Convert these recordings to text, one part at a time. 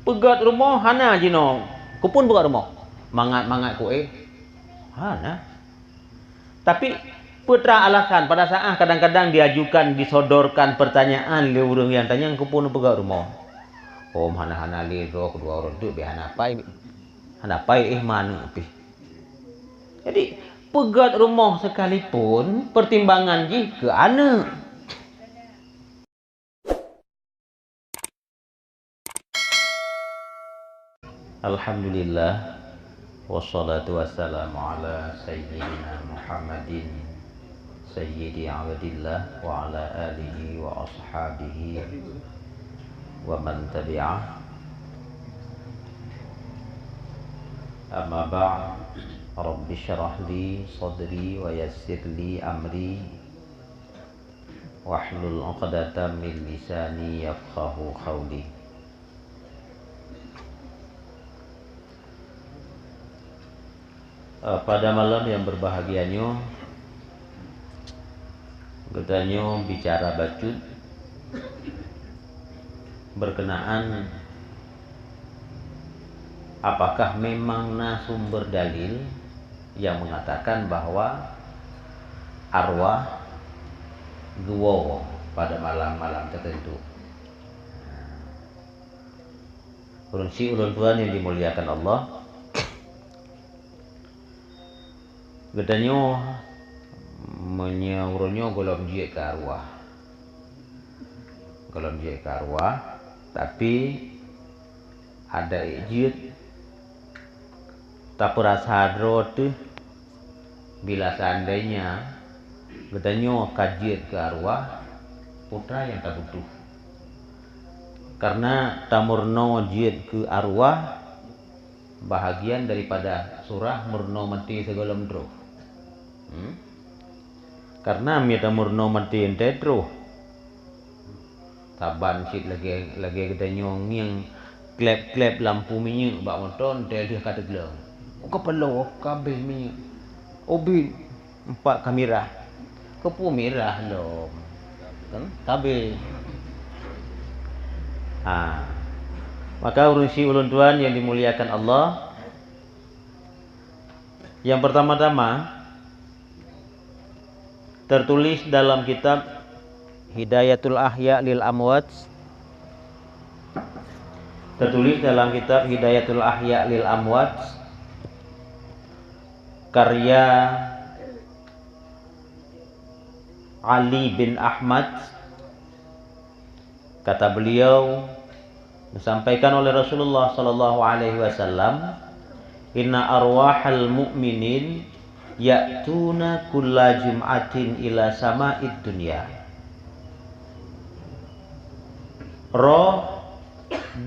Pegat rumah hana jino. Ku pun pegat rumah. Mangat-mangat ku hana. Tapi putra alasan pada saat kadang-kadang diajukan, disodorkan pertanyaan le urang yang tanya ku pun pegat rumah. Om hana-hana le ro kedua orang tu be hana pai. Hana pai mana pi. Jadi pegat rumah sekalipun pertimbangan ji ke ana. Alhamdulillah wassalatu wassalamu ala sayyidina Muhammadin sayyidi abdillah wa ala alihi wa ashabihi wa man tabi'ah. Amma ba'd. Rabbi syrah li sadri wa yassir li amri wahlul 'uqdatam min lisani yafqahu qawli. Pada malam yang berbahagianya Gedanyo bicara bacut berkenaan apakah memang sumber dalil yang mengatakan bahwa arwah guwo pada malam-malam tertentu. Ulun tuan yang dimuliakan Allah, gedanyo menyauronyo golom je ke arwah. Golom je ke arwah, tapi ada ijid tak perasa tu bila seandainya gedanyo kajiat ke arwah putra yang tak butuh. Karena tamurno jid ke arwah bahagian daripada surah murno mati segala mendro. Karena mita murno mati ente tro taban sit lagi gedanyo ngiang klep lampu minyak bak motor tel dia kata gelang kepala kabeh minyak obi 4 kamera kepu merah lo kan kabeh maka urusi ulun tuan yang dimuliakan Allah, yang pertama-tama tertulis dalam kitab Hidayatul Ahya lil Amwat, karya Ali bin Ahmad. Kata beliau, disampaikan oleh Rasulullah sallallahu alaihi wasallam, inna arwahal mu'minin ya'tuna kulla jum'atin ila sama'id dunya. Roh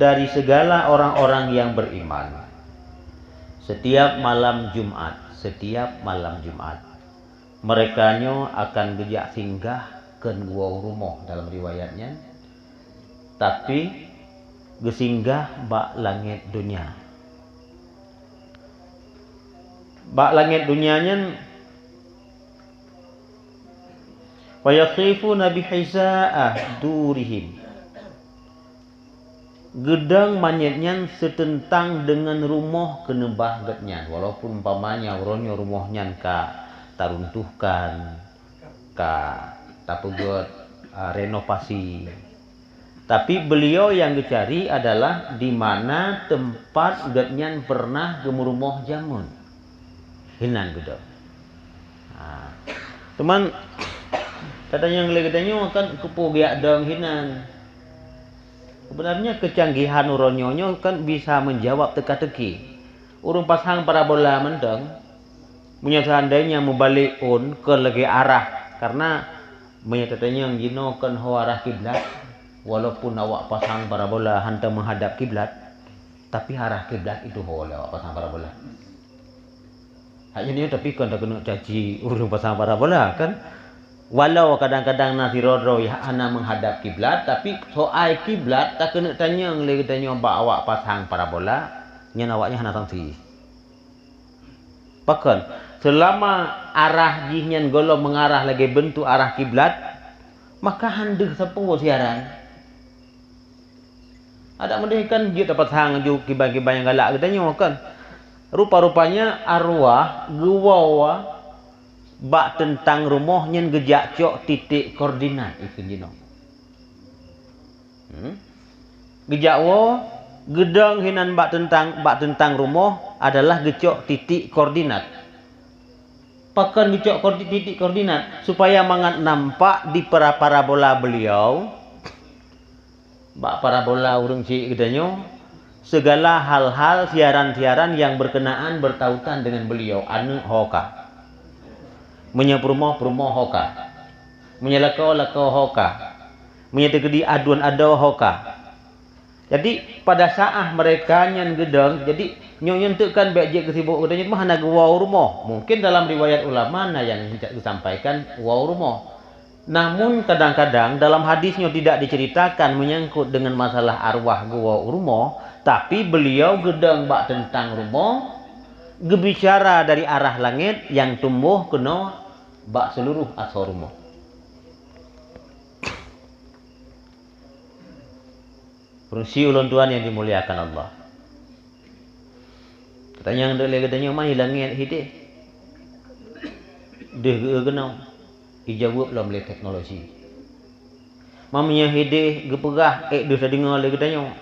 dari segala orang-orang yang beriman setiap malam Jumat merekanyo akan gejak singgah ke dua rumah dalam riwayatnya, tapi gesinggah bak langit dunia. Bak langit dunianya wa yaqifuna bihisaa'ah durihim. Gedang manyetnya setentang dengan rumah kenebah getnya, walaupun umpamanya uronyo rumahnya ka taruntuhkan ka tapegot renovasi, tapi beliau yang dicari adalah di mana tempat getnya pernah gemurumah jamun hinan gedang. Teman katanya yang legedanyo kan kepo biak dong hinan. Sebenarnya kecanggihan uronyonyo kan bisa menjawab teka-teki. Urung pasang parabola mendeng, punya seandainya membalik pun ke lagi arah, karena menyatakannya yang jino kan arah kiblat, walaupun awak pasang parabola hantam menghadap kiblat, tapi arah kiblat itu boleh awak pasang parabola. Hanya ni tapi kan tak kena caci urung pasang parabola kan. Walau kadang-kadang nasi rodro ya ana menghadap kiblat, tapi soal kiblat tak kena tanya oleh tanya awak pasang parabola, nyen awaknya hana sanksi. Pakan selama arah jihnya golong mengarah lagi bentuk arah kiblat, maka handeg sepo siaran. Ada mendihkan dia dapat hang ju kibai-kibai yang galak katanya kan. Rupa-rupanya arwah gewawa bak tentang rumah nyen gejak cok titik koordinat itu jino. Gejak wo gedang hinan bak tentang rumah adalah gecok titik koordinat. Pakan gecok titik koordinat supaya mangat nampak di parabola beliau. Bak parabola urang cik gedanyo segala hal-hal siaran-siaran yang berkenaan bertautan dengan beliau anu hoka. Menyeprumoh hoka. Menyelakau hoka. Menyetegedi aduan ado hoka. Jadi pada saat mereka nyan gedang, jadi nyon tekan baik kesibuk gedanya mah hana wow rumah. Mungkin dalam riwayat ulama yang disampaikan wow rumah. Namun kadang-kadang dalam hadisnya tidak diceritakan menyangkut dengan masalah arwah wow rumah, tapi beliau gedang bak tentang rumah, gebicara dari arah langit yang tumbuh kena bak seluruh asal rumah. Fungsi ulun tuan yang dimuliakan Allah. Katanya yang dole katanya mah hilangnya hidih. Deh genau. Ijawab lah oleh teknologi. Mamanya hidih gepegah dah dengar le katanya.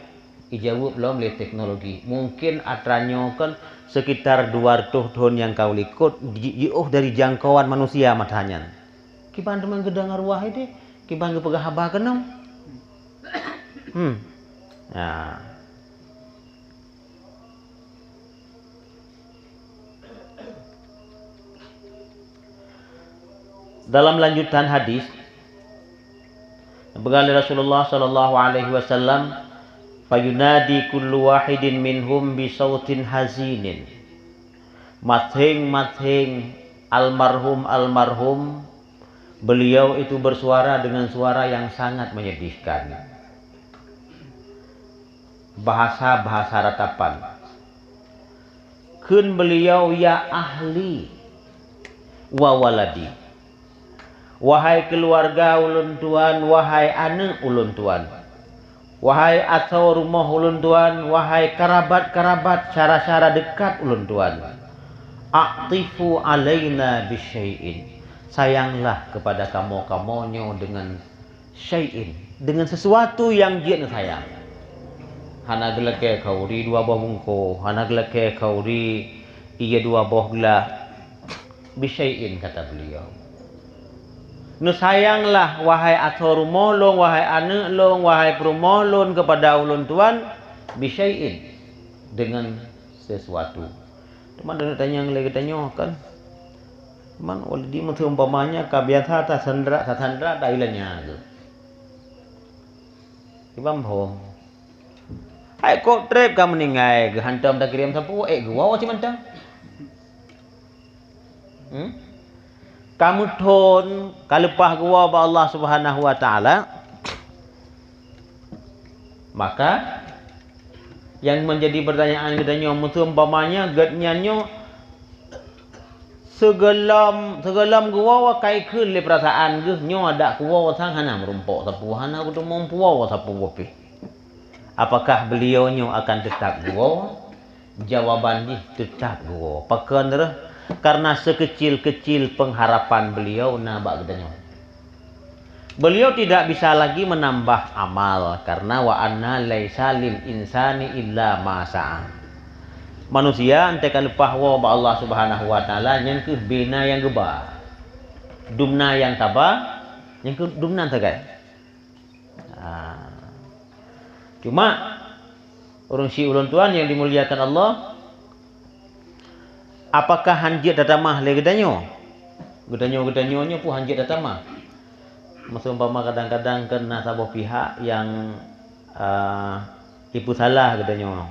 Ijawab lah oleh teknologi. Mungkin atranyo kan sekitar 200 tahun yang kau likut dari jangkauan manusia matanya. Kiban teman gedang arwah hidih, kiban gepegah habah kenam. Ya. Dalam lanjutan hadis berkata Rasulullah sallallahu alaihi wasallam, "Fayunadi kullu wahidin minhum bi sautin hazinin." Mathing almarhum beliau itu bersuara dengan suara yang sangat menyedihkan. Bahasa ratapan. Kun beliau ya ahli wa waladi. Wahai keluarga ulun tuan, wahai anak ulun tuan. Wahai asal rumah ulun tuan, wahai kerabat-kerabat cara-cara dekat ulun tuan. Aqtifu alaina bisyai'in. Sayanglah kepada kamu-kamonyo dengan syai'in, dengan sesuatu yang dia sayang. Hana gelake kauri 2 buah bungko, hana gelake kauri iya 2 buah gelah. Bisyai'in kata beliau. Nu sayanglah wahai ator molong, wahai anak long, wahai permolon kepada ulun tuan bisyai'in, dengan sesuatu. Teman ada tanya lagi tanya kan. Man walidi mesti umpamanya kabiasa ta sandra ta ilanya tu. Ibam ho. Hai kok trip kamu ningai ke hantam tak kirim sapu gua macam mana? Kamu ton kalepah gua ba Allah Subhanahu wa taala. Maka yang menjadi pertanyaan katanya umpamanya gatnyanyo segelam gua wa kai keun le perasaan ge nyo ada gua sang hana merumpok sapu hana kudu mampuwa sapu wopi. Apakah beliaunya akan tetap gua? Jawaban ni tetap gua. Pakan karena sekecil-kecil pengharapan beliau nabak gedanya. Beliau tidak bisa lagi menambah amal karena wa anna laisa lil insani illa ma sa'a. Manusia ante kalepah wa Allah Subhanahu wa taala yang ke bina yang geba. Dumna yang taba yang ke dumna tagai. Cuma orang si ulun tuan yang dimuliakan Allah, apakah hanjit datamah le gedanyo? Gedanyo pun hanjit datamah. Masa umpama kadang-kadang kena sabuh pihak yang ibu salah gedanyo.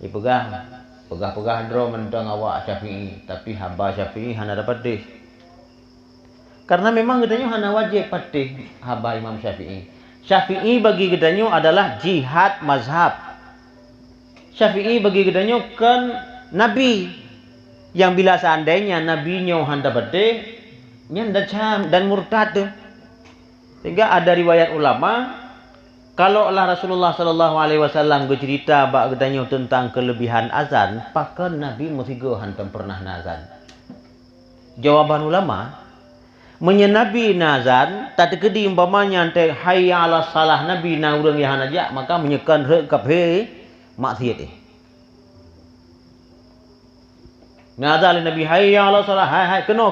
Pegah dro mendang awak Syafi'i, tapi hamba Syafi'i hana dapat deh. Karena memang gedanyo hana wajib patih hamba Imam Syafi'i. Syafi'i bagi gedanyo adalah jihad mazhab. Syafi'i bagi gedanyo kan nabi yang bila seandainya nabinya handa bade nyan dan murtad. Sehingga ada riwayat ulama Kalau Allah Rasulullah sallallahu alaihi wasallam bercerita bab katanya tentang kelebihan azan, pakan Nabi mutiga hantam pernah nazan. Jawaban ulama, menyenabi nazan tak terkedi umpamanya ante hayya ala salah Nabi na urang yang ajak maka menyekan rekap he maksiat eh. Nazal Nabi hayya ala salah hai kena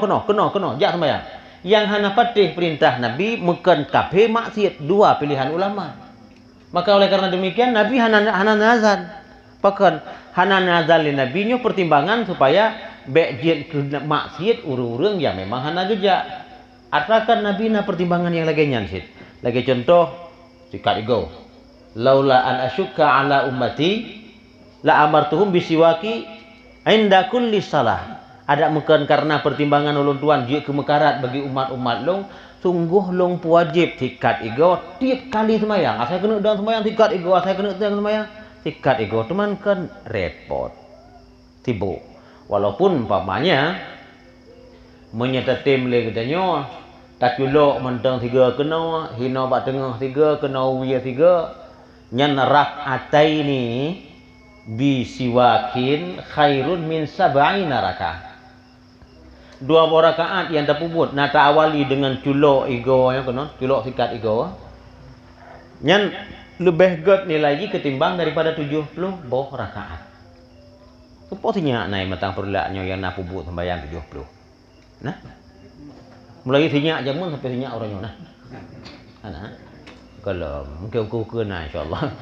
jak sembahyang. Yang hana patih perintah Nabi mekan kaphe maksiat, dua pilihan ulama. Maka oleh karena demikian Nabi hana nazan. Pakan hana nazal Nabi nyo pertimbangan supaya bejit maksiat urang-urang yang memang hana gejak. Atakan Nabi na pertimbangan yang lagi nyansit. Lagi contoh sikat ego. Laula an asyukka ala ummati la amartuhum bisiwaki inda kulli salah. Ada mungkin karena pertimbangan ulun tuan dia kemekarat bagi umat-umat long, sungguh long wajib sikat ego tiap kali sembahyang. Asal kena dalam sembahyang sikat ego, asal kena dalam sembahyang sikat ego. Teman kan repot. Tibu. Walaupun umpamanya menyatatim le katanya tak culok mentang 3 kena, hina bak tengah 3 kena wiya 3. Nyan rak'ataini bi siwakin khairun min sab'ina raka'ah. 2 rakaat yang terpubut nata awali dengan culok ego yang kena, culok sikat ego. Nyan lebih god nilai ketimbang daripada 70 boh rakaat. Sepertinya naik matang perlaknya yang nak pubut sembahyang 70. Nah. Mulai sinyak jamun sampai sinyak orangnya nah. Ana. Kalau mungkin ukur nah insya-Allah.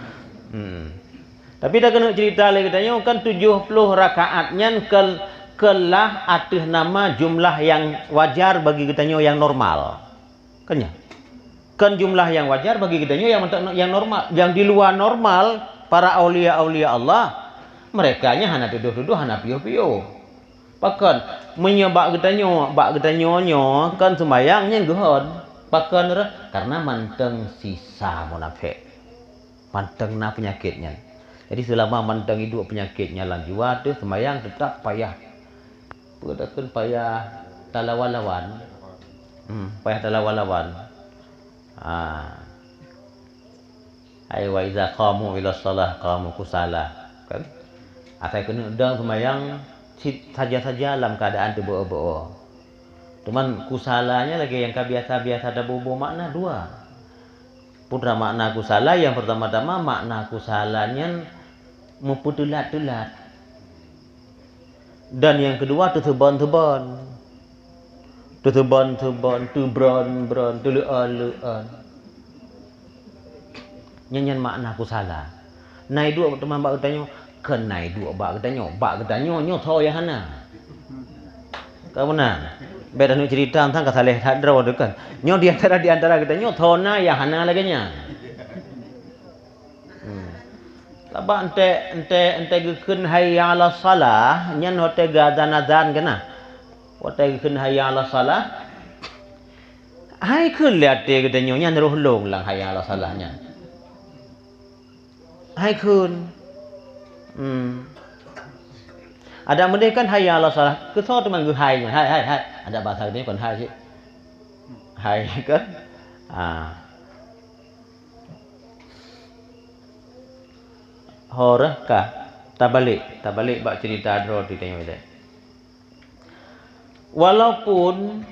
Tapi dah kena cerita lagi katanya kan 70 rakaatnya kelah atas nama jumlah yang wajar bagi katanya yang normal. Kan ya? Kan jumlah yang wajar bagi katanya yang normal, yang di luar normal para aulia-aulia Allah mereka nya hana duduk-duduk hana piyo-piyo. Pakan menyebab katanya nyo kan sembayangnya gehon. Pakan karena manteng sisa munafik. Manteng na penyakitnya. Jadi selama manteng hidup penyakitnya lanjut tu sembayang tetap payah. Bedakan payah talawan-lawan. Payah talawan-lawan. Ai wa iza qamu ila shalah qamu kusala. Kan? Asal kena dang sembayang saja-saja dalam keadaan terbawa-bawa. Cuman kusalanya lagi yang biasa-biasa ada bobo makna 2. Putra makna kusala yang pertama-tama makna kusalanya memputulat-tulat. Dan yang kedua teteban-teban. Teteban-teban, tebron-bron, tuluan-luan. Nyanyian makna kusala. Nai 2 teman bak tanya, kenai 2 bak tanya nyo tho ya hana. Kau mana? Beda nu cerita tentang kasaleh hadra wadukan. Nyo di antara kita nyo tho na ya hana lagi nya. Laba ente gekeun hayya ala salah nyan hote azan kana. Hote gekeun hayya ala salah. Hai keun lihat te kita nyo nyan roh long lang hayya ala salahnya. Hai keun. Ada mendek kan hayya ala salah. Kesau teman ge hai. Ada bahasa ini kon hai sih. Hai kan? Horah kah? Tabalik bak cerita adro di tengok dia. Walaupun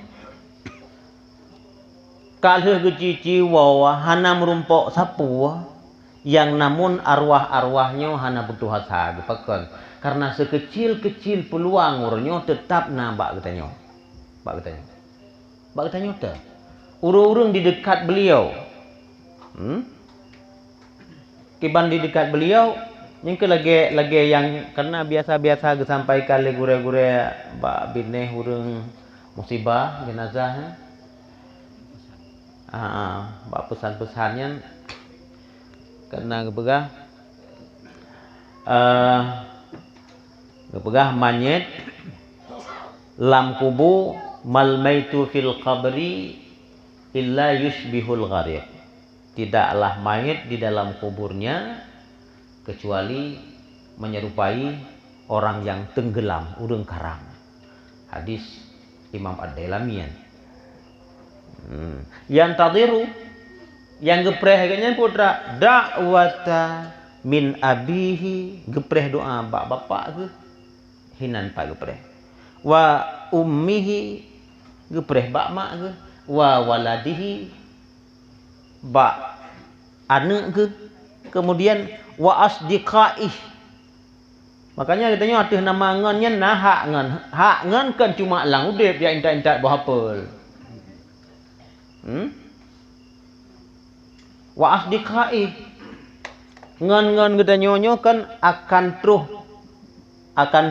kalau geci wawa hana merumpok sapu yang namun arwah-arwahnya hana butuh hasa gepakan karena sekecil-kecil peluang urunyo tetap nambak katanya. Bak katanya teh. Urung-urung di dekat beliau. Kiban di dekat beliau yang lagi yang karena biasa-biasa disampaikan le gure-gure bak bineh urang musibah jenazah. Bak pesan-pesannya karena gepegah manyet lam kubu mal maitu fil qabri illa yushbihul gharib. Tidaklah mayit di dalam kuburnya kecuali menyerupai orang yang tenggelam urang karang. Hadis Imam Ad-Dailamian. Yang tadiru Yang gepreh agaknya putra dakwata min abihi, gepreh doa bak bapak ke hinan pak gepreh. Wa ummihi, gepreh bak mak ke. Wa waladihi, bak anak ke. Kemudian wa asdiqaih. Makanya katanya ada nama ngannya nah hak ngan. Hak ngan kan cuma lang udip ya intak-intak berhapal. Wa asdiqaih. Ngan katanya kan akan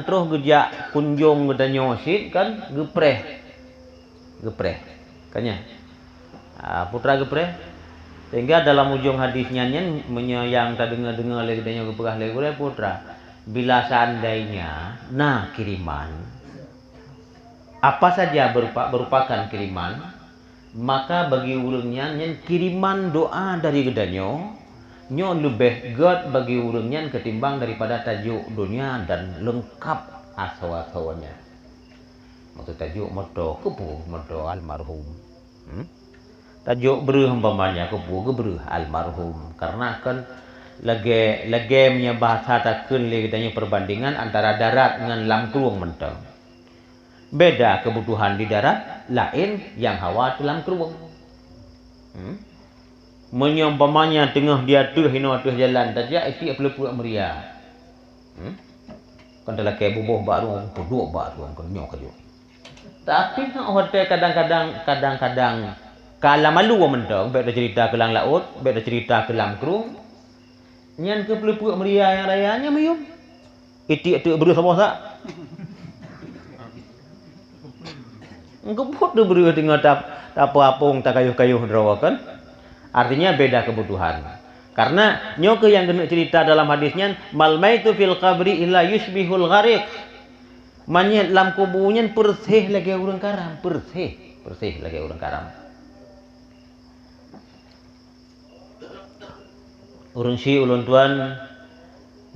terus gejak kunjung katanya sit kan gepreh. Kanya. Putra gepreh. Sehingga dalam ujung hadisnya nyen menyayang tak dengar lagi katanya gepreh lagi putra. Bila seandainya kiriman apa saja berupakan kiriman, maka bagi ulunnya nyen kiriman doa dari gedanyo nyo lebih god bagi ulunnya ketimbang daripada tajuk dunia dan lengkap asal-asalnya. Maksud tajuk moto kebu moto almarhum. Tajuk beruh umpamanya kebu beruh almarhum, karena kan lagi punya bahasa takun le katanya perbandingan antara darat dengan lamkrung mentang. Beda kebutuhan di darat, lain yang hawa di lamkrung. Menyompamanya tengah dia hino jalan saja isi pelupuk meria. Kan dalam ke bubuh baru peduk baru kan nyok aja. Tapi hotel kadang-kadang kala malu mentang, beda cerita ke lang laut, beda cerita ke lamkrung. Nyan ke pelupuk meria yang rayanya mayum. Itik-itik beruh sama sak. Engkau pun tu beruh tengah tak apa-apung tak kayuh-kayuh drawa kan. Artinya beda kebutuhan. Karena nyoke yang kena cerita dalam hadisnya mal maitu fil qabri illa yusbihul ghariq. Manyet lam kubunya persih lagi urang karam, persih lagi urang karam. Urang si ulun tuan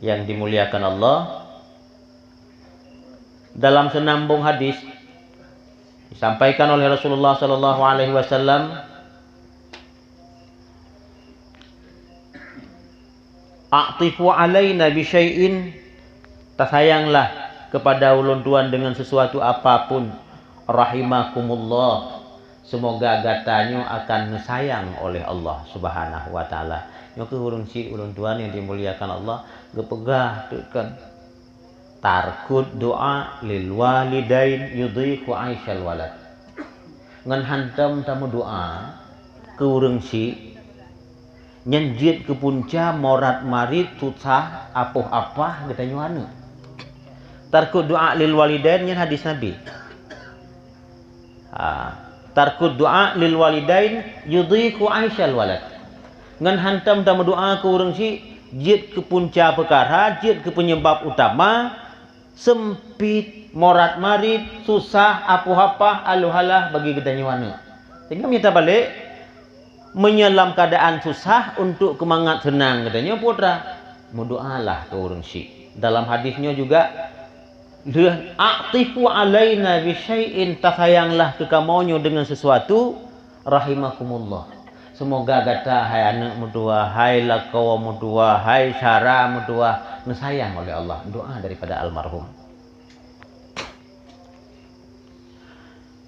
yang dimuliakan Allah, dalam senambung hadis disampaikan oleh Rasulullah sallallahu alaihi wasallam, a'tifu alaina bi syai'in, tasayanglah kepada ulun tuan dengan sesuatu apapun, rahimakumullah, semoga gatanyo akan disayang oleh Allah Subhanahu wa taala. Nyoke urang si ulun tuan yang dimuliakan Allah, gepegah tekan tarkut doa lil walidain yudhiqu aisyal walad. Ngan hantam tamu doa ke urang si nyenjit ke punca morat marit susah apoh-apah getanyo anu. Tarkut doa lil walidain nyen hadis Nabi. Tarkut doa lil walidain yudhiqu aisyal walad. Ngan hantam tamu doa ke urang si jit ke punca perkara, jit ke penyebab utama, sempit, morat marit, susah, apuh-apah, aluhalah bagi gedanyo anu. Sehingga minta balik menyelam keadaan susah untuk kemangat senang katanya putra. Berdoalah ke urang si. Dalam hadisnya juga a'tifu alaina bi syai'in, tasayanglah ke kamonyo dengan sesuatu, rahimakumullah. Semoga kata hai anak mudua, hai lakawa mudua, hai syara mudua, disayang oleh Allah. Doa daripada almarhum.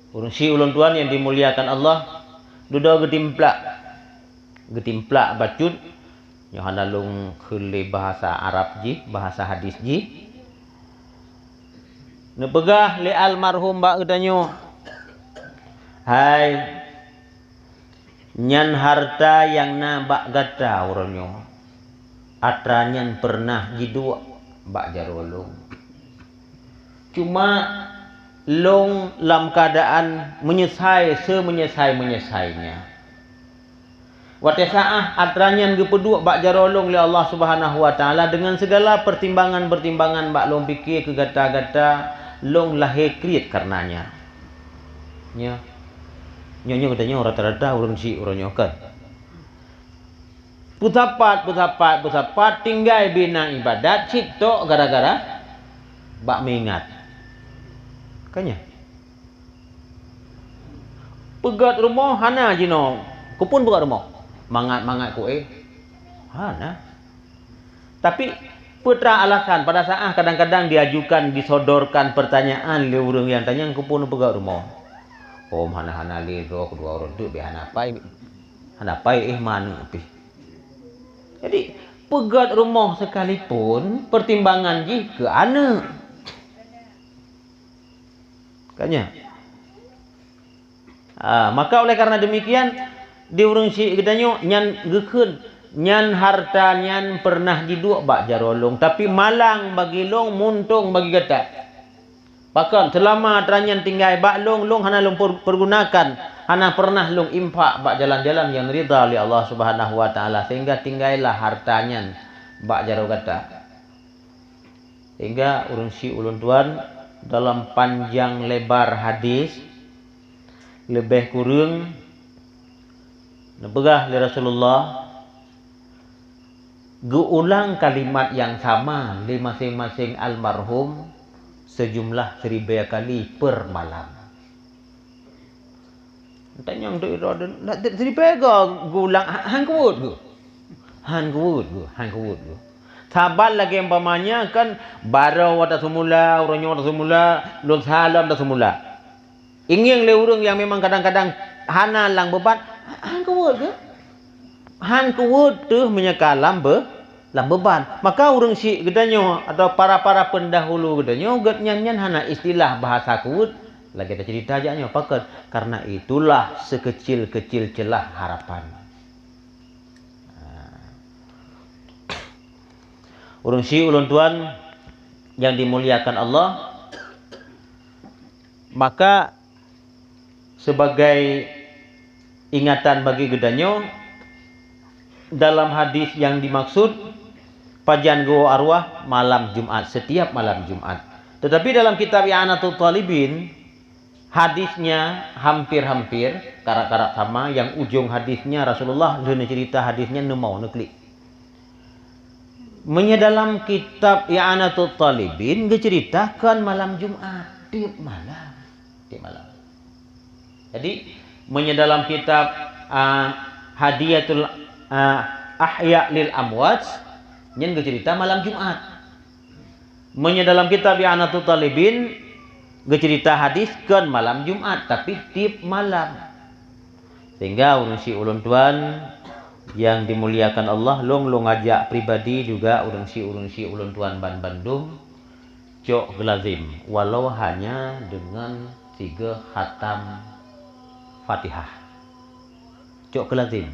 Urang si ulun tuan yang dimuliakan Allah, duda getimplak bacut Yohana lung khuli bahasa Arab ji, bahasa hadis ji. Nepegah li almarhum bak gedanyo. Hai nyan harta yang bak gata uronyo. Atra nyan pernah jidua bak jarolong. Cuma long dalam keadaan menyesai semenyesai-menyesainya. Watesaah atranyan gepeduk bak jarolong li Allah Subhanahu wa taala dengan segala pertimbangan-pertimbangan bak long pikir ke gata-gata long lahir kriit karenanya. Nya. Nyonya katanya rata-rata urang si uronyo kan. Putapat tinggal bina ibadat cipto gara-gara bak mengingat. Kanya. Pegat rumah hana jino. Kupun pegat rumah. mangat ku nah. Tapi putra alasan pada saat kadang-kadang diajukan disodorkan pertanyaan le urang yang tanya ku pun pegak rumah. Hana-hana le ro kedua orang tu be hanapai mana pi. Jadi pegat rumah sekalipun pertimbangan ji ke anak. Kanya. Maka oleh karena demikian di urang si gedanyo nyan geukeun nyan harta nyan pernah diduk bak jarolong tapi malang bagi long muntung bagi gata. Bahkan selama teranyan tinggal bak long hana long pergunakan, hana pernah long impak bak jalan-jalan yang ridha oleh Allah Subhanahu wa taala sehingga tinggallah hartanya bak jaro gata. Sehingga urang si ulun tuan dalam panjang lebar hadis lebih kurang nebegah li Rasulullah geulang kalimat yang sama di masing-masing almarhum sejumlah 1000 kali per malam. Tanya yang tu nak 1000 geulang hang kuwut. Sabar lagi umpamanya kan barau wata semula, orangnya wata semula, lun salam dah semula. Ingin le urang yang memang kadang-kadang hana lang beban hang kuwut tu menyekalam beban. Maka urang si gedanyo atau para pendahulu gedanyo get nyan hana istilah bahasa kuwut lagi kita cerita aja nyo paket karena itulah sekecil-kecil celah harapan. Urang si ulun tuan yang dimuliakan Allah, maka sebagai ingatan bagi gedanyo dalam hadis yang dimaksud pajan go arwah malam Jumat, setiap malam Jumat. Tetapi dalam kitab I'anatul Talibin hadisnya hampir-hampir karak-karak sama, yang ujung hadisnya Rasulullah dene cerita hadisnya nemau neklik. Dalam kitab I'anatul Talibin diceritakan malam Jumat, tiap malam. Jadi dalam kitab Hadiyatul Ahya lil Amwat nyen cerita malam Jumat. Dalam kitab I'anatul Talibin cerita hadis kan malam Jumat tapi tiap malam. Sehingga urang si ulun tuan yang dimuliakan Allah long ajak pribadi juga urang si ulun tuan Bandung cok gelazim walau hanya dengan 3 khatam Fatihah. Cok gelazim.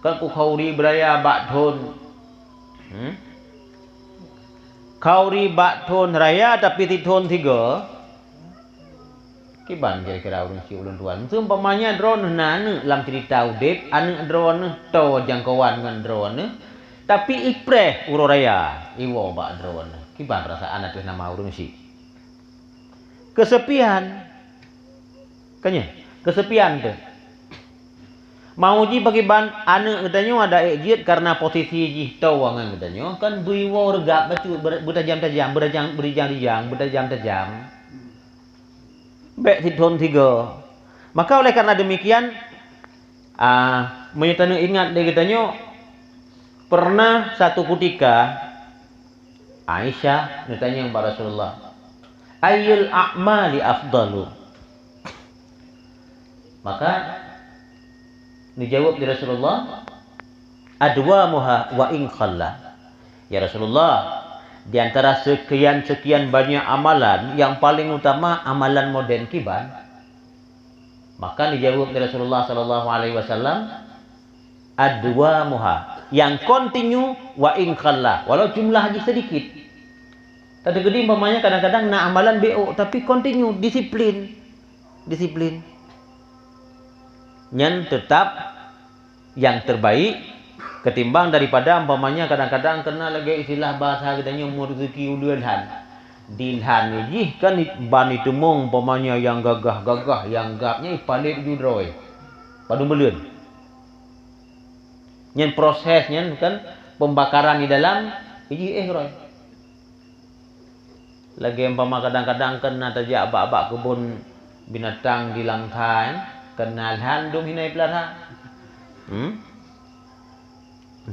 Kan ku khauri beraya bak thon. Khauri bak thon raya tapi ti thon 3. Kiban kira-kira urang si ulun tuan. Seumpamanya drone nanu dalam cerita udip anu drone to jangkauan ngan drone tapi ipreh uro raya iwo bak drone. Kiban perasaan atuh nama urang si. Kesepian. Kanya, kesepian tu. Mau ji bagi ban anu gedanyo ada ejit karena posisi ji tawangan gedanyo kan buiwo regap bacu bertajam-tajam bertajam-tajam. Bek tidon 3. Maka oleh karena demikian menyetanu ingat dia gedanyo pernah satu ketika Aisyah ditanya kepada Rasulullah, ayyul a'mali afdalu? Maka dijawab di Rasulullah, adwamuha wa in khalla. Ya Rasulullah, di antara sekian banyak amalan yang paling utama amalan modern kiban. Maka dijawab di Rasulullah sallallahu alaihi wasallam, adwamuha, yang continue wa in khalla, walau jumlah haji sedikit. Tadi gede umpamanya kadang-kadang nak amalan BO tapi continue, disiplin. Yang tetap yang terbaik ketimbang daripada umpamanya kadang-kadang kena lagi istilah bahasa kitanya rezeki ulilhan. Dilhan ni kan ban itu mong umpamanya yang gagah-gagah yang gapnya palit judroy. Padung beleun. Nyen prosesnya kan pembakaran di dalam roy. Lagi umpama kadang-kadang kena tajak abak-abak kebun binatang di langkai kenal handung hinai pelara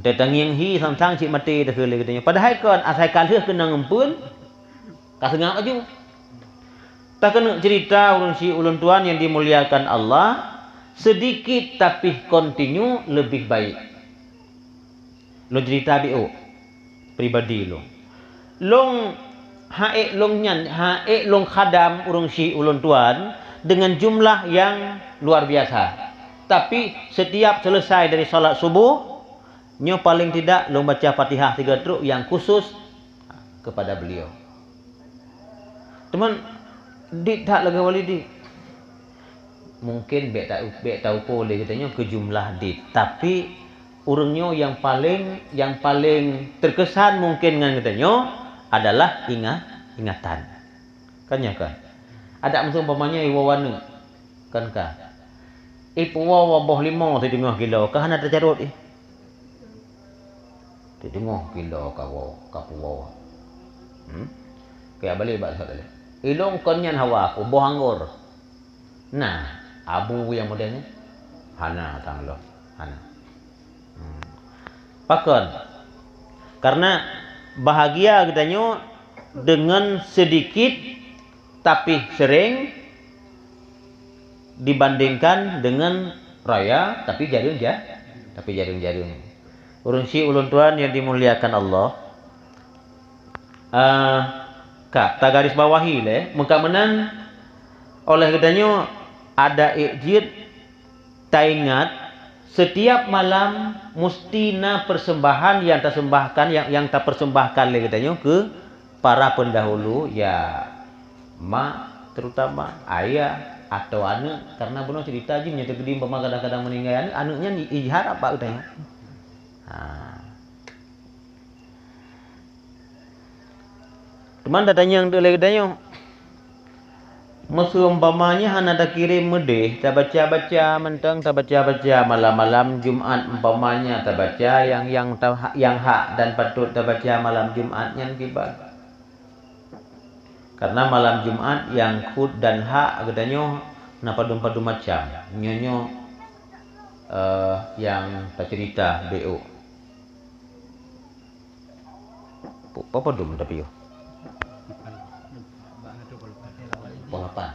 แต่ตั้งยังฮีsang cik mati dah kele katanya. Padahal kan asal kalih kena ngempun kasengap aju. Tak kena cerita ulun si ulun tuan yang dimuliakan Allah, sedikit tapi kontinu lebih baik. Lo cerita BO pribadi lo. Long haek long nyan, haek long khadam urung si ulun tuan dengan jumlah yang luar biasa. Tapi setiap selesai dari salat subuh, nyo paling tidak long baca Fatihah 3 truk yang khusus kepada beliau. Teman, dik tak lagi wali dik. Mungkin bek tahu boleh katanya ke jumlah dik, tapi urangnya yang paling terkesan mungkin dengan katanya adalah ingatan. Kan ya kan? Ada macam umpamanya iwawana. Kan kan? Ipuwa boh 5 tu dengar kilo, kah nak tercarut Ti dengar kilo kapuwa. Kayak balik bahasa tadi. Ilong konyan hawa aku boh anggur. Nah, abu yang modelnya hana tang lo. Hana. Pakon. Karena bahagia katanya dengan sedikit tapi sering dibandingkan dengan raya tapi jaring. Urun si ulun tuan yang dimuliakan Allah. Kak, tak garis bawahi le, muka menan oleh katanya ada ijid taingat setiap malam mustina persembahan yang tersembahkan yang tak persembahkan le katanya ke para pendahulu ya mak terutama ayah atau anak, karena benar cerita je nyata gede umpama kadang-kadang meninggal anaknya ijhar apa katanya. Teman datanya yang dulu katanya masa umpamanya hana tak kirim medeh, tak baca-baca mentang, tak baca-baca malam-malam Jumat umpamanya, tak baca yang hak dan patut tak baca malam Jumat yang tiba. Karena malam Jumat yang khud dan hak katanya napadu-padu macam. Nyonyo yang tak cerita BO. Apa dum tapi yo? Polapan.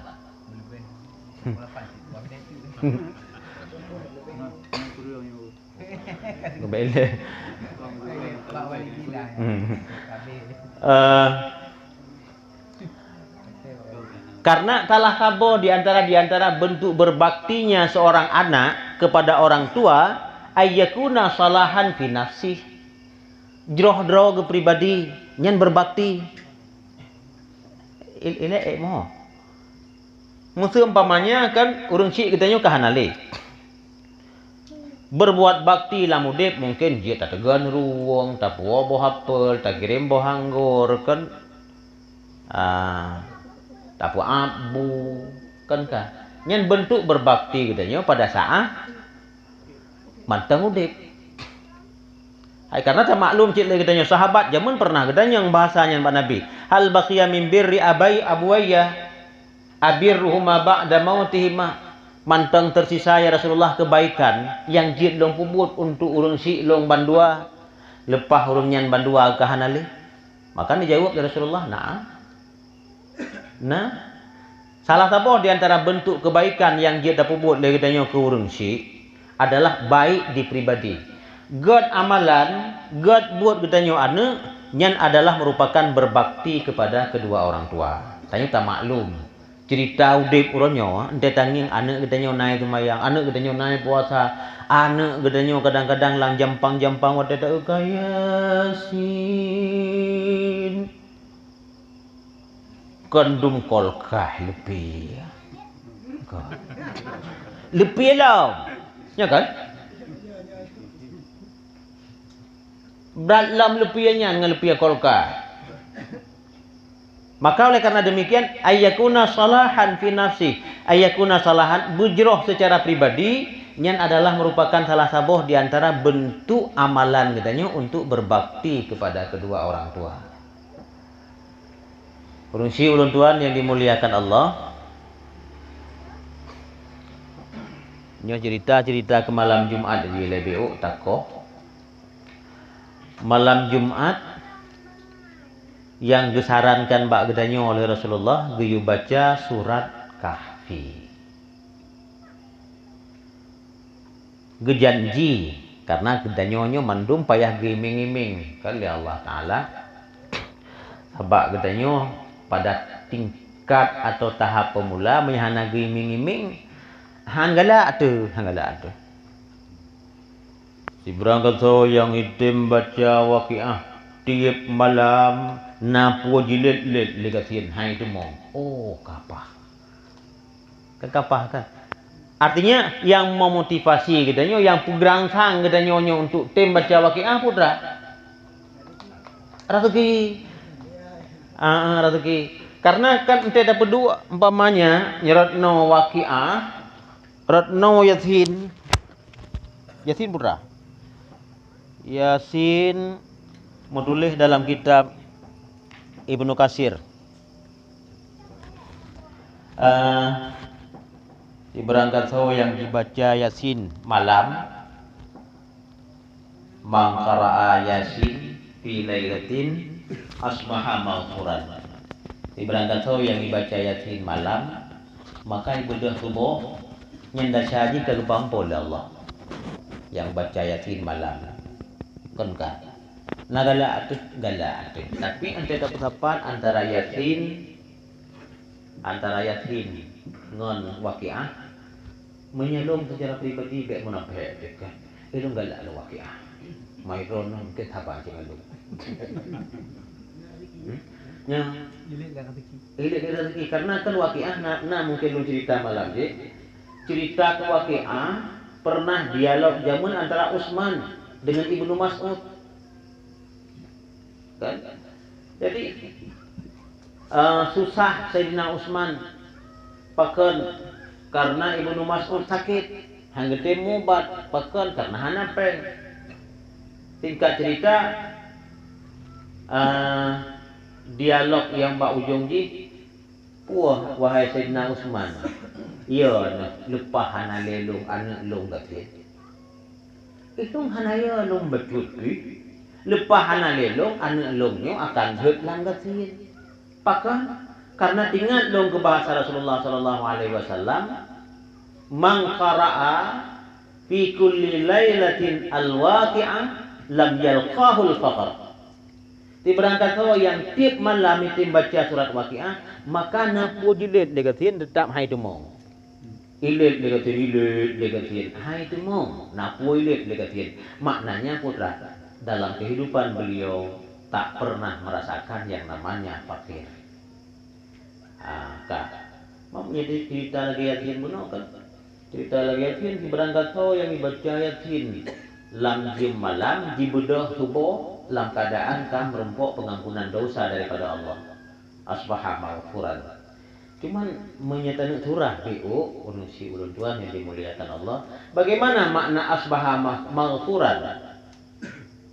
Ngebele. Karena kalah kabo di antara bentuk berbaktinya seorang anak kepada orang tua ayyakuna salahan fi nafsih. Jroh-jroh ke pribadi nyen berbakti. Ini moh. Musuh umpamanya kan urang cik katanya kahanale. Berbuat bakti lamudip mungkin dia tak tegan ruang, tak puwa boh apel, tak kirim boh anggur kan. Tak puwa abu kan kan. Nyen bentuk berbakti katanya pada saat mantang udip. Karena tak maklum cik lagi katanya sahabat zaman pernah katanya yang bahasanya Pak Nabi. Hal baqiya min birri abuwayya abirruhuma ba'da mautihima. Mantang tersisa ya Rasulullah kebaikan yang jid long pubut untuk urun si long bandua lepas urun nyan bandua kahanale. Maka dijawab ya Rasulullah, nah salah satu di antara bentuk kebaikan yang jid pubut lagi katanya ke urun si adalah baik di pribadi. God amalan, God buat katanya anak nyan adalah merupakan berbakti kepada kedua orang tua. Tanya tak maklum. Cerita udip uronyo, ente tanging anak katanya naik tumayang, anak katanya naik puasa, anak katanya kadang-kadang lang jampang-jampang wate tak kayasin. Kandum kolkah lebih. Lebih lah. Ya kan? Dalam lepiannya dengan lepian kolkah. Maka oleh karena demikian ayyakuna salahan fi nafsi, ayyakuna salahan bujroh secara pribadi nyan adalah merupakan salah satu di antara bentuk amalan katanya untuk berbakti kepada kedua orang tua. Urunsi ulun tuan yang dimuliakan Allah. Nyo cerita-cerita ke malam Jumat di lebeu takoh. Malam Jumat yang disarankan bak gedanyo oleh Rasulullah geyu baca surat Kahfi. Gejanji karena gedanyonyo mandum payah geming-geming kali Allah Taala. Sebab gedanyo pada tingkat atau tahap pemula menyahana geming-geming hanggala tu. Si berangkat so yang itim baca waqiah tiap malam napu jilid legasin hai tu mong. Oh, kapah. Kapah kan. Artinya yang memotivasi katanya, yang perangsang katanya untuk tim baca waqiah putra. Rezeki. Rezeki. Karena kan ente dapat dua umpamanya nyeratno waqiah, ratno Yasin. Yasin putra. Yasin menulis dalam kitab Ibnu Katsir. Di berangkat so yang dibaca Yasin malam, man qara'a Yasin fi lailatin asbaha maghfuran. Di berangkat so yang dibaca Yasin malam, maka ibadah subuh nyenda saji ke lubang oleh Allah. Yang baca Yasin malam. Kan kan. Nah galak tu. Tapi ente dapat sapan antara Yasin ngon waqiah menyelum secara pribadi baik munafik kan. Itu galak lo waqiah. Mai rono ke apa aja lo. Nya ilik rezeki karena kan waqiah na mungkin lu cerita malam je. Cerita ke waqiah pernah dialog zaman antara Utsman dengan Ibnu Mas'ud. Kan? Jadi susah Sayyidina Utsman pakan karena Ibnu Mas'ud sakit. Hangge temu bat pakan karena hanapeng. Tingkat cerita dialog yang bak ujung ji puah wahai Sayyidina Utsman. Iya, lupa hana lelung anak long gatin. Itu hanaya long betul lupa hana lelung anak longnya akan hutlang gatin. Pakan karena tinggal long ke bahasa Rasulullah sallallahu alaihi wasallam, man qara'a fi kulli lailatin al-waqi'ah lam yalqahu al-faqr. Di berangkat so yang tiap malam itu baca surat waqiah, maka napu jilid degatin tetap hai demong. Ilit legatin. Hai itu mau napu ilit legatin. Maknanya putra dalam kehidupan beliau tak pernah merasakan yang namanya fakir. Kak, mau menjadi cerita lagi Yasin benar kan? Cerita lagi Yasin berangkat so yang dibaca Yasin lam jim malam di bedah subuh dalam keadaan kah merempok pengampunan dosa daripada Allah. Asbaha maghfuran. Cuman menyatakan surah BO unusi ulun tuan yang dimuliakan Allah. Bagaimana makna asbaha maghfuran?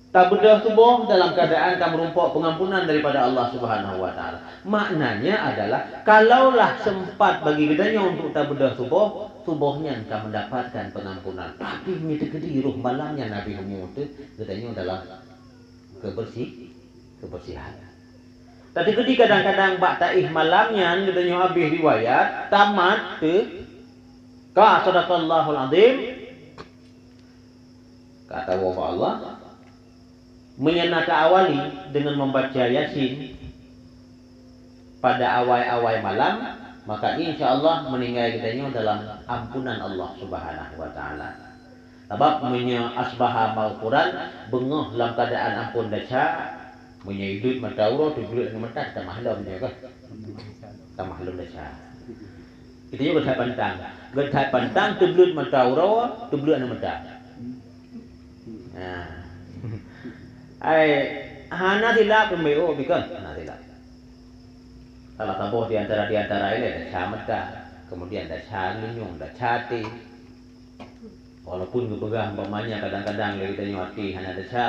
Tabedah subuh dalam keadaan kamu rumpuk pengampunan daripada Allah Subhanahu wa taala. Maknanya adalah kalaulah sempat bagi gedanya untuk tabedah subuh, subuhnya engkau mendapatkan pengampunan. Tapi menyedekati ruh malamnya Nabi Muhammad gedanya dalam kebersihan. Tapi ketika kadang-kadang bak taih malamnya gedanya habis riwayat tamat ka sadaqallahul azim. Kata Allah menyenaka awali dengan membaca Yasin pada awal-awal malam, maka insya-Allah meninggal kitanya dalam ampunan Allah Subhanahu wa taala. Sebab menya asbaha maghfuran bengah dalam keadaan ampun daca, menya hidup matauro tu duit dengan mata tak mahlum dia ke. Tak mahlum daca. Kita juga gertai pantang tu duit matauro tu duit dengan mata. Hana tidak pembeo bikan, hana tidak. Kalau tabuh di antara ini ada camata, kemudian ada calunyung, ada cati. Walaupun kepegang pemanya kadang-kadang lagi tanya hati hana ada ca,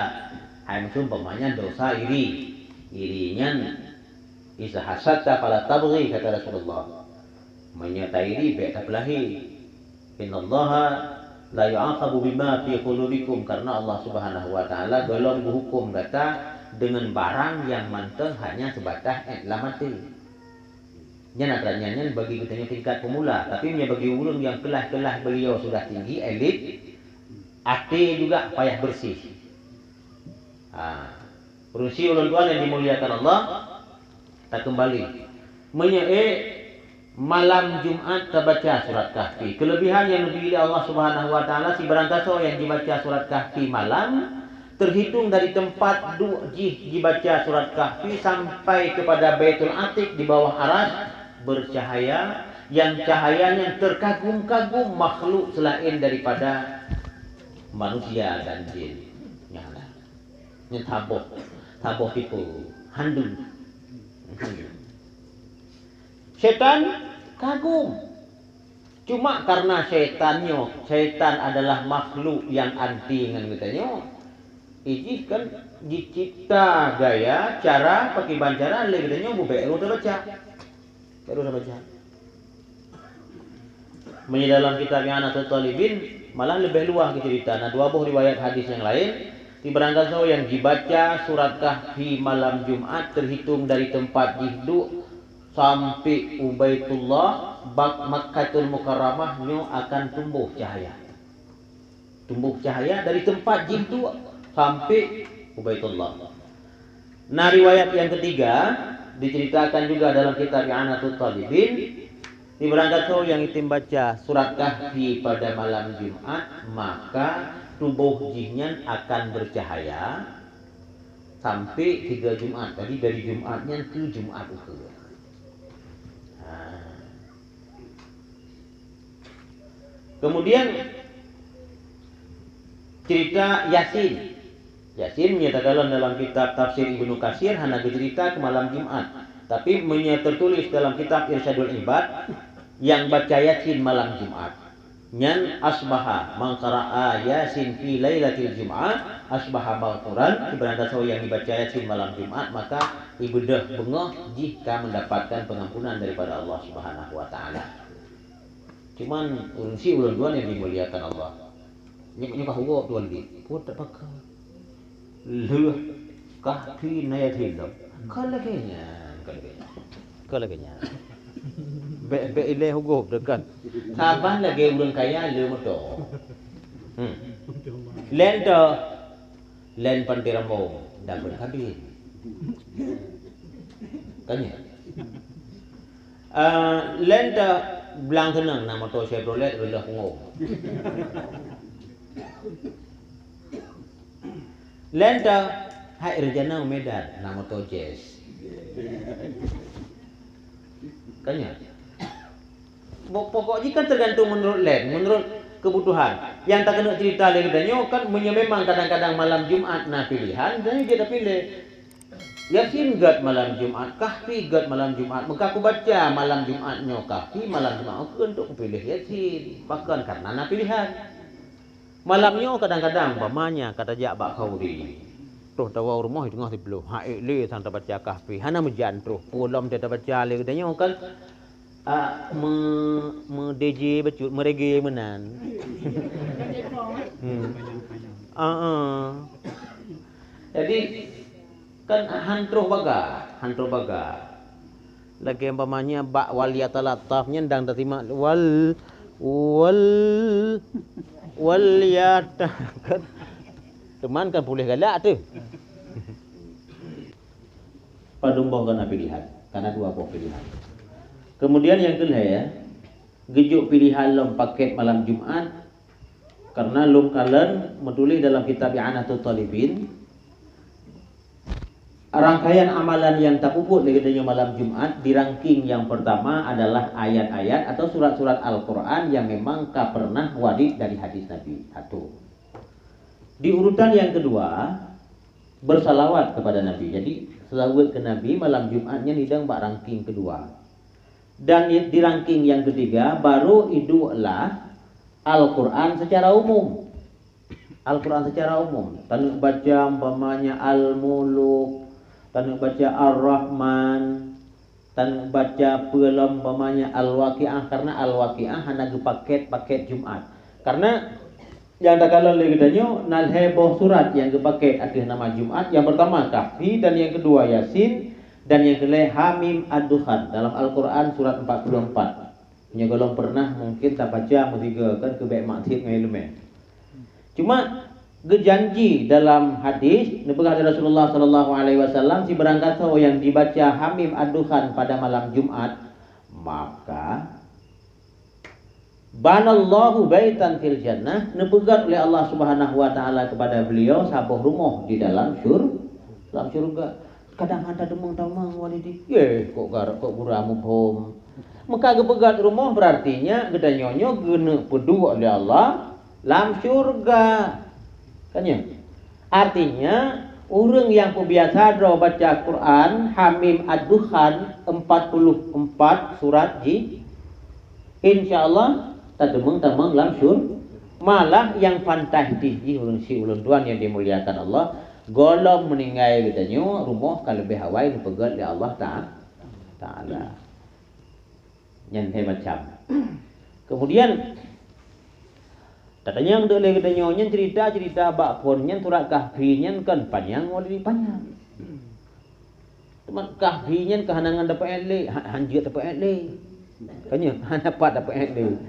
hai musim pemanya dosa irinya isa hasata pada tabri kata Rasulullah. Menyata iri baik tak belahi. Innallaha la yu'aqabu bima fi qulubikum, karena Allah Subhanahu wa taala belum berhukum kata dengan barang yang manteng hanya sebatas lamati. Nya nak bagi kita tingkat pemula, tapi bagi ulun yang kelas-kelas beliau sudah tinggi, elit, hati juga payah bersih. Berusia ulun tuan yang dimuliakan Allah, tak kembali. Malam Jumat terbaca surat Kahfi. Kelebihan yang diberi Allah Subhanahu wa taala si berantaso yang dibaca surat Kahfi malam terhitung dari tempat dibaca surat Kahfi sampai kepada Baitul Atiq di bawah aras bercahaya, yang cahayanya terkagum-kagum makhluk selain daripada manusia dan jin. Yang taboh itu handu. Setan kagum. Cuma karena setan adalah makhluk yang anti dengan katanya. Ini kan dicipta gaya cara pakai bancara katanya baru terbaca. Dalam kitab I'anatul Talibin malah lebih luas cerita. Nah, dua buah riwayat hadis yang lain di berangkat yang dibaca surat Kahfi malam Jumat terhitung dari tempat duduk sampai Ubaitullah Makkatul Mukarramah akan tumbuh cahaya. Tumbuh cahaya dari tempat itu sampai Ubaitullah. Nah, riwayat yang ketiga diceritakan juga dalam kitab I'anatul Talibin di berangkat yang itim baca surat Kahfi pada malam Jumat, maka tubuh jinnya akan bercahaya sampai 3 Jumat. Tadi dari Jumatnya ke Jumat ukhra. Kemudian cerita Yasin. Yasin menyatakan dalam kitab tafsir Ibnu Katsir hanya cerita ke malam Jumat, tapi tertulis dalam kitab Irsyadul Ibad yang baca Yasin malam Jumat. Nyan asbaha mangqara'a Yasin fi lailatul Jum'ah asbaha maghfuran. Beranda yang dibaca Yasin malam Jumat maka ibadah bengah jika mendapatkan pengampunan daripada Allah Subhanahu wa taala. Cuman urunsi ulang duan yang dimuliakan Allah. Nyok hugo tuan di. Puat tak pakai. Leh kahfi nayatin dong. Kalagenya. Be ile hugo dekat. Saban lagi ulun kaya le moto. Len pantiramo dapat habis. Kanya. Len belang tenang nama motor Chevrolet udah ngom. Lenta hai rejana Medan nama motor Jazz. Kanya. Pokoknya kan tergantung menurut menurut kebutuhan. Yang tak kena cerita lagi katanya kan memang kadang-kadang malam Jumat nah pilihan dan dia dah pilih. Yasin gad malam Jumat, Kahfi gad malam Jumat. Maka aku baca malam Jumatnya Kahfi, malam Jumat aku untuk pilih Yasin. Bahkan karena nak pilihan. Malamnya kadang-kadang pamannya kata jak bak khauri. Tuh tawa rumah di tengah tiblu. Haik le sang baca Kahfi. Hana mejan tuh. Pulam dia baca le katanya kan DJ bacut merege menan. Jadi kan hantruh baga. Lagi umpamanya bak waliyatalatafnya ndang terima waliyata kan teman kan boleh galak tu. Padumbang kena pilihan karena dua buah pilihan. Kemudian yang kedua ya, gejuk pilihan lom paket malam Jumat karena lom kalen menulis dalam kitab I'anatul Talibin rangkaian amalan yang tak puput legendanya malam Jumat di ranking yang pertama adalah ayat-ayat atau surat-surat Al-Quran yang memang tak pernah warid dari hadis Nabi. Satu. Di urutan yang kedua bersalawat kepada Nabi. Jadi selawat ke Nabi malam Jumatnya nidang bak ranking kedua. Dan di ranking yang ketiga baru idulah Al-Quran secara umum. Al-Quran secara umum. Tanuk baca umpamanya Al-Muluk, tanuk baca Ar-Rahman, tan baca pelom pamanya al-waqiah, karena al-waqiah hana ge paket Jumat. Karena yang tak kalau lagi danyo nal heboh surat yang ge paket ada nama Jumat. Yang pertama Kahfi, dan yang kedua Yasin, dan yang kedua Hamim Ad-Dukhan dalam Al-Qur'an surat 44. Nya golong pernah mungkin tak baca mutiga kan ke baik maksud ngai lume. Cuma gejanji dalam hadis Nabi Rasulullah sallallahu alaihi wasallam si berangkat yang dibaca Hamim Ad-Dukhan pada malam Jumat, maka banallahu baitan fil jannah, nepegat oleh Allah Subhanahu wa taala kepada beliau sabuh rumah di dalam surga. Kadang ada demung tamang walidi. Kok garap kok buramu pom. Maka gepegat rumah berartinya gedanyonyo gene pedu oleh Allah lam surga. Tanya. Artinya orang yang biasa baca Quran Hamim Ad-Dukhan 44 surat ji, insyaallah tademung tamang lam surga. Malah yang fantastis ji ulun si ulun tuan yang dimuliakan Allah, golong meninggal katanya rumah kalau lebih hawai dipegat oleh Allah Ta'ala. Yang macam. Kemudian katanya yang dole katanya nyen cerita bak pon nyen surat Kahfi nyen kan panjang wali panjang. Teman Kahfi nyen kehanangan dapat ele, hanjit dapat ele. Kanya han dapat ele.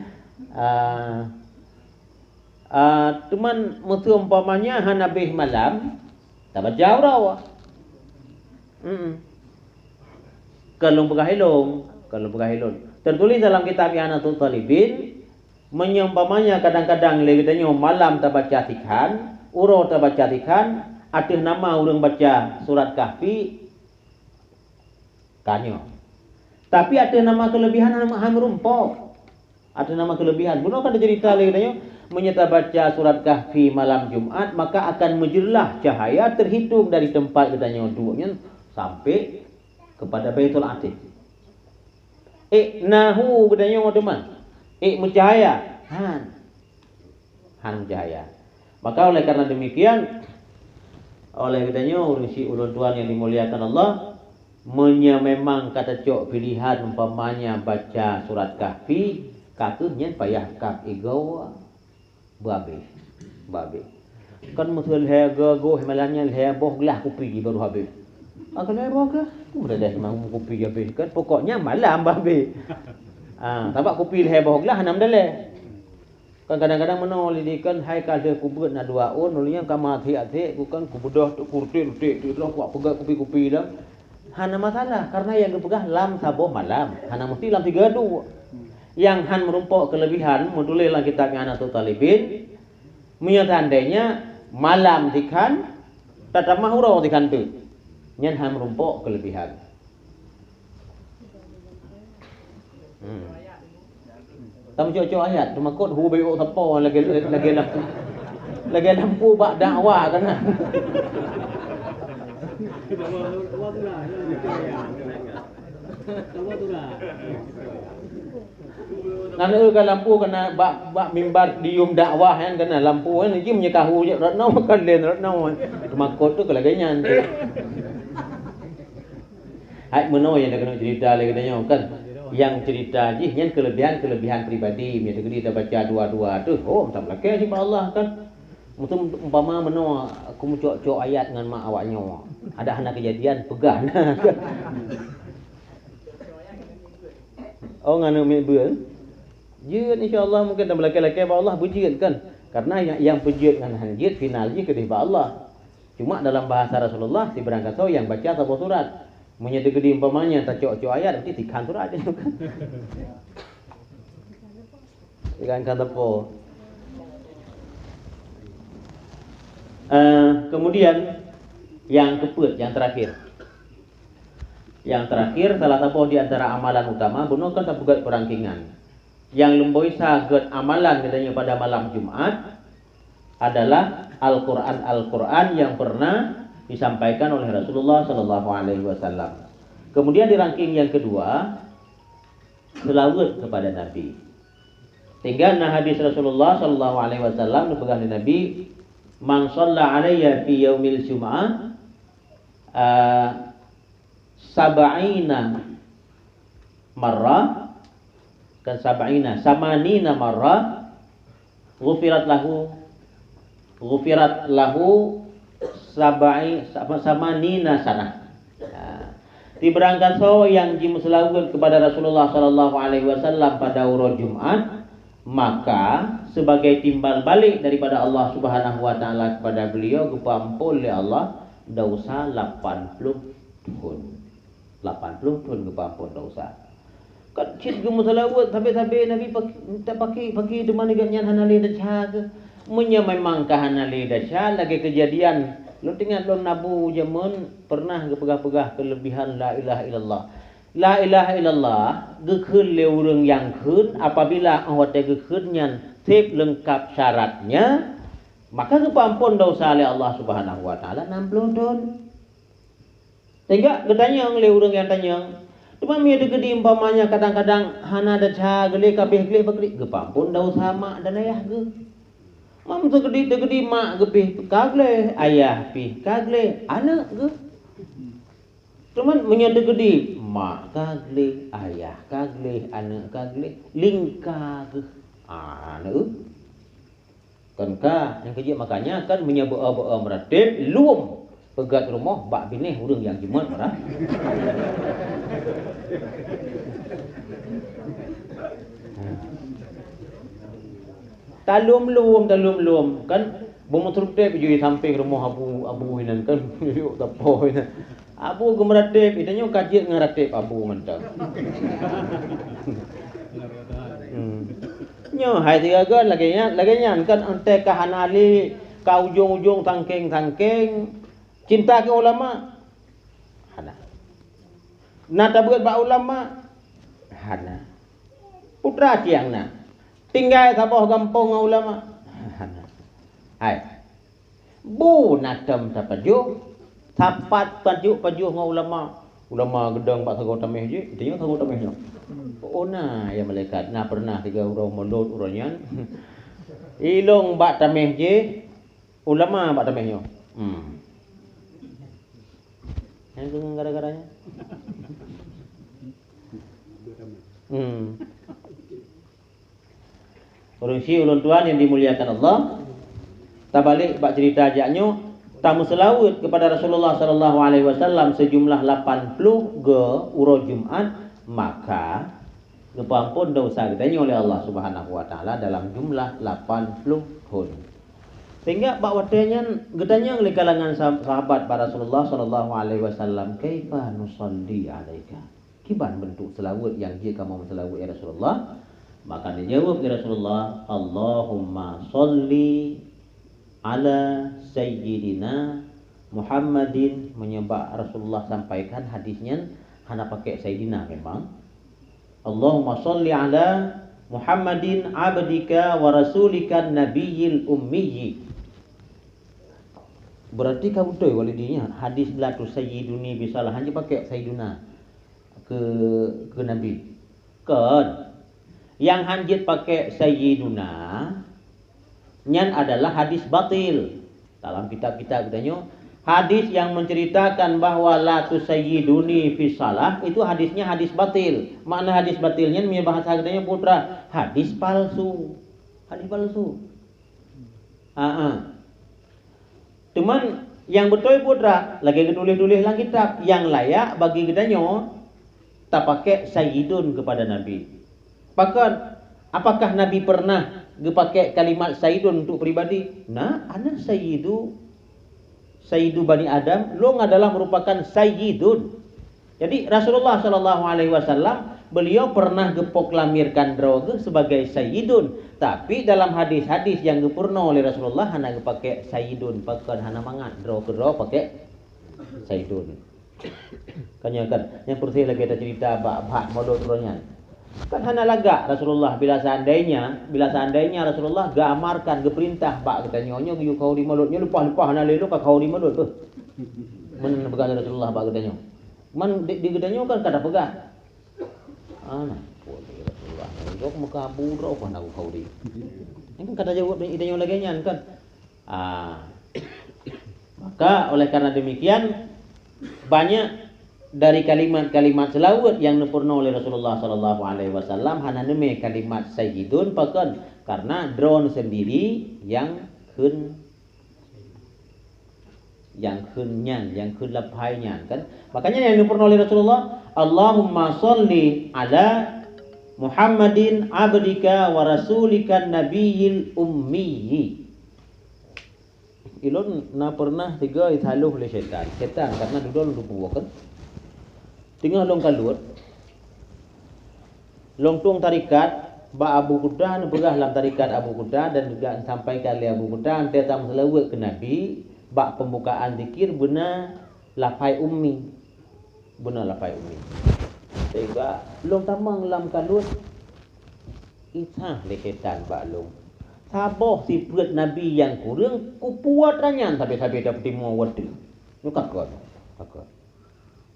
Teman mutu umpamanya han habis malam tak baca rawa. Kalau berahilung. Tertulis dalam kitab Ihanatul Talibin, menyumpamanya kadang-kadang legetanya malam tak baca tikhan, uro tak baca tikhan, ada nama orang baca surat Kahfi kanyo. Tapi ada nama kelebihan nama hamrumpok. Ada nama kelebihan. Bukan ada cerita legetanya menyata baca surat Kahfi malam Jumat, maka akan menjerlah cahaya terhitung dari tempat katanya duanya sampai kepada Baitul Atiq. Nahu katanya teman. Mencahaya. Han cahaya. Maka oleh karena demikian, oleh katanya orang si ulun tuan yang dimuliakan Allah, memang kata cok pilihan umpamanya baca surat Kahfi, kakunya payah kaf igawa. Babe. Kan mutul hega go malanya heboh lah kopi baru habis. Kalau heboh ke? Udah dah memang kopi habis kan. Pokoknya malam babe. Tampak kopi heboh lah hanam dale. Kan kadang-kadang menol dikan hai kada kubut na dua on nulinya kamati ate bukan kubudah tu kurti tu kuat pegang kopi-kopi dah. Hana masalah karena yang kepegah lam saboh malam. Hana mesti lam 32. Yang han merumpok kelebihan menulis dalam kitab Ihanatul Talibin, menyatandainya malam tikhan tata mahura tikhan tu nyen han merumpok kelebihan. Tam cocok ayat tu makut hu bayo tepo lagi lampu bak dakwah kan. Nana ke lampu kena bak mimbar dium dakwah kan kena lampu kan iki menyekahu je ratnau makan len ratnau makot tu kelagaian tu. Hai meno yang dah kena cerita lagi katanya kan. Yang cerita je yang kelebihan pribadi dia kita baca dua-dua tu tak belakang sifat Allah kan. Mutum umpama meno aku mucok-cok ayat dengan mak awaknya. Ada anak kejadian pegang. Oh nganu mebel. Jid insya-Allah mungkin dah belakang-belakang Allah bujid kan. Karena yang bujid dengan hanjid final je kedih Allah. Cuma dalam bahasa Rasulullah si berangkat tahu yang baca satu surat. Menyata gede umpamanya tak cok-cok ayat nanti tikhan surat je kan. Ikan tepo. Kemudian yang terakhir. Yang terakhir salah satu di antara amalan utama bunuh kan buat perangkingan. Yang lemboi saged amalan katanya pada malam Jumat adalah Al-Quran yang pernah disampaikan oleh Rasulullah sallallahu alaihi wasallam. Kemudian di ranking yang kedua selawat kepada Nabi. Tinggal hadis Rasulullah sallallahu alaihi wasallam dipegang di Nabi, "Man shalla alayya fi yaumil jum'ah sab'ina marrah kan samanina marrah ghufirat lahu samanina sana. Diberangkat so yang jimuselawun kepada Rasulullah sallallahu alaihi wasallam pada urut Jumat, maka sebagai timbal balik daripada Allah Subhanahu wa taala kepada beliau kepampun oleh Allah dosa 80 tahun. 80 tahun kepampun dosa. Kat cit gemuselawun sampai Nabi tak pakai di mana ganyan hanali dah jaga. Munya memang kahanali dah lagi kejadian. Lu tengok lu nabu zaman pernah pegah-pegah kelebihan la ilaha illallah. La ilaha illallah gekeun le urang yang keun apabila awak teh gekeunnya tip lengkap syaratnya maka kepampun dosa oleh Allah Subhanahu wa taala 60 tahun. Tengok getanya le urang yang tanya. Cuma mi ada gede umpamanya kadang-kadang hana ada cah gele kabeh gele bakri kepampun dosa mak dan ayah ge. Mam tu gede mak gebih kagle ayah pi kagle anak ge. Cuman menyada gede mak kagle ayah kagle anak kagle lingka ge. Anak kan ka yang kerja makanya kan menyaba-aba meratib luum pegat rumah bak binih urang yang jimat marah. Talum lum kan bermotor tep je samping rumah abu inan kan yuk tapo inan abu gemeratip itanya kajian ngeratip abu mentang nyo hai tiga kan lagi nya kan ente kahanali ka ujung-ujung tangking cinta ke ulama hana nata buat ba ulama hana putra tiangna tinggal sabah kampung ulama. Hai. Bu natam tapaju. Tapat pajuh ngau ulama. Ulama gedang pak sago tameh je, tengok sago tamehnya. Ona ya malaikat na pernah tiga urang mondot uranyan. Ilong bak tameh je, ulama bak tamehnya. Yang dengan gara-garanya. Orang si ulun tuan yang dimuliakan Allah, tak balik bak cerita ajaknya, tamu selawat kepada Rasulullah sallallahu alaihi wasallam sejumlah 80 ge urut Jumat, maka kepampun dosa kitanya oleh Allah Subhanahu wa taala dalam jumlah 80 tahun. Sehingga bak watanya getanya oleh kalangan sahabat para Rasulullah sallallahu alaihi wasallam, "Kaifa nusalli alaika?" Kiban bentuk selawat yang dia kamu selawat ya Rasulullah? Maka dijawab oleh Rasulullah, Allahumma salli ala sayyidina Muhammadin. Menyebab Rasulullah sampaikan hadisnya hana pakai sayyidina memang. Allahumma salli ala Muhammadin abdika wa rasulika nabiyil ummiyyi. Berarti kau betul walidinya hadis la tu sayyiduni bisalah hanya pakai sayyiduna ke nabi. Kan yang hanjit pakai sayyiduna nyan adalah hadis batil. Dalam kitab-kitab katanya hadis yang menceritakan bahwa la tusayyiduni fi salah itu hadisnya hadis batil. Makna hadis batilnya punya bahasa katanya putra hadis palsu. Hadis palsu. Cuman yang betul putra lagi tulis-tulis dalam kitab yang layak bagi katanya tak pakai sayyidun kepada nabi. Bahkan apakah Nabi pernah pakai kalimat sayyidun untuk pribadi? Nah, ana sayyidu Bani Adam, long adalah merupakan sayyidun. Jadi Rasulullah sallallahu alaihi wasallam beliau pernah gepoklamirkan droge sebagai sayyidun, tapi dalam hadis-hadis yang gepurna oleh Rasulullah hana pakai sayyidun, bahkan hana mangat droge pakai sayyidun. Kan yang persi lagi kita cerita bak modal turannya. Kan hana laga Rasulullah bila seandainya Rasulullah ga amarkan ge perintah bak katanya nya yu kau di mulutnya lupa hana lelu ka kau di mulut tuh. Men begal Rasulullah bak katanya. Man di katanya kan kada pegah. Ana boleh Rasulullah. Jok muka buro kan aku kau di. Ini kan kada jawab idenya lagi nyan kan. Maka oleh karena demikian banyak dari kalimat-kalimat selawat yang nepurna oleh Rasulullah sallallahu alaihi wasallam hana neme kalimat sayyidun pakan karena drone sendiri yang kun lapainya kan. Makanya yang nepurna oleh Rasulullah, Allahumma sholli ala Muhammadin abdika wa rasulika nabiyil ummi. Ilon na pernah tiga ithaluh oleh syaitan karena duduk lupa kan. Tengah long kalut long tuang tarikat ba Abu Qudah berah dalam tarikat Abu Qudah dan juga sampai kali Abu Qudah ante tam selawat ke Nabi ba pembukaan zikir benar lapai ummi sehingga long tamang lam kalut itah le syaitan ba long saboh si perut Nabi yang kurang kupuat ranyan sampai dapat timu wadu nu kakon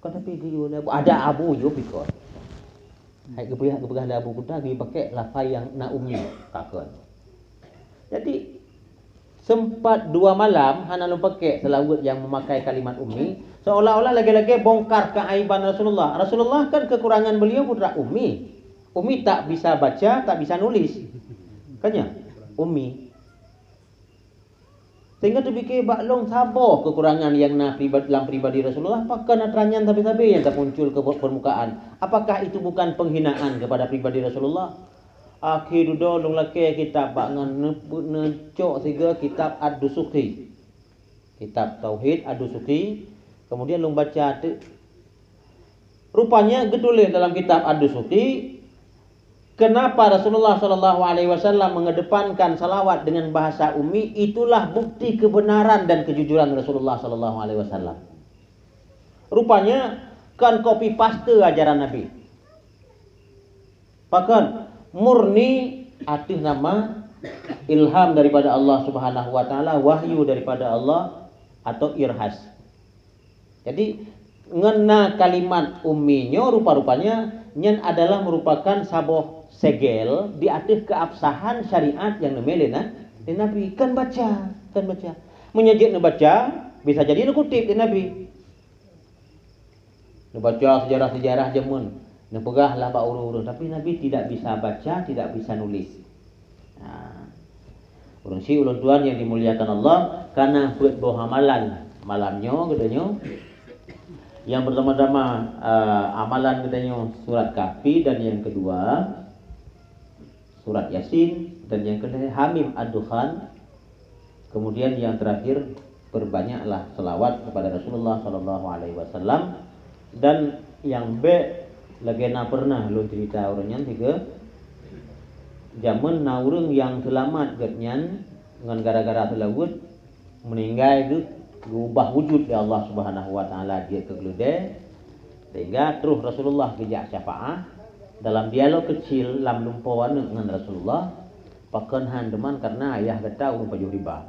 kan tapi dia ada abu yo pikir hai kebelah ada abu kuda dia pakai lafai yang na ummi kakon. Jadi sempat 2 malam hana lu pakai selawat yang memakai kalimat ummi seolah-olah lagi-lagi bongkar keaiban Rasulullah. Rasulullah kan kekurangan beliau putra ummi tak bisa baca, tak bisa nulis kan ya ummi. Sehingga tu fikir baklong sabar kekurangan yang dalam pribadi Rasulullah. Apakah nak teranyan tapi-tapi yang tak muncul ke permukaan? Apakah itu bukan penghinaan kepada pribadi Rasulullah? Akhir duduk long laki kitab bangan necok tiga kitab Ad-Dusuki. Kitab Tauhid Ad-Dusuki. Kemudian long baca tu. Rupanya getulis dalam kitab Ad-Dusuki. Kenapa Rasulullah SAW mengedepankan salawat dengan bahasa ummi? Itulah bukti kebenaran dan kejujuran Rasulullah SAW. Rupanya kan copy paste ajaran Nabi. Bahkan murni arti nama ilham daripada Allah Subhanahu Wa Taala, wahyu daripada Allah atau irhas. Jadi ngena kalimat umminya rupa-rupanya nyen adalah merupakan saboh segel di atas keabsahan syariat yang nemelena di Nabi kan baca menyejak baca bisa jadi kutip di Nabi baca sejarah-sejarah jamun nepegah lah ba urus tapi Nabi tidak bisa baca, tidak bisa nulis. Urang si ulun tuan yang dimuliakan Allah karena buat boh amalan malamnya gedenya yang pertama-tama amalan katanya surat Kahfi dan yang kedua surat Yasin dan yang ketiga Hamim Ad-Dukhan. Kemudian yang terakhir berbanyaklah selawat kepada Rasulullah sallallahu alaihi wasallam dan yang B lagi na pernah lu cerita orangnya tiga zaman na urang yang selamat gatnyan dengan gara-gara selawat meninggal itu berubah wujud di Allah Subhanahu Wa Taala dia kegelude sehingga terus Rasulullah kejak syafaat dalam dialog kecil lam lumpawan dengan Rasulullah pakan handeman karena ayah kata urang pajuh riba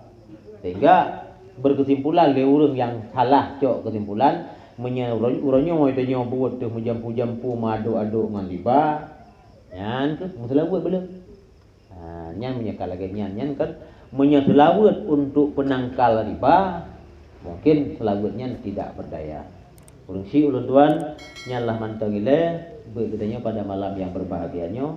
sehingga berkesimpulan le urang yang salah cok kesimpulan urangnya mau tanya buat tu jampu-jampu madu-adu dengan riba nyan ke selawat belum nyan menyakal lagi nyan kan menyeselawat untuk penangkal riba mungkin selawatnya tidak berdaya. Urang si ulun tuan nyalah mantang ile berkatanya pada malam yang berbahagianya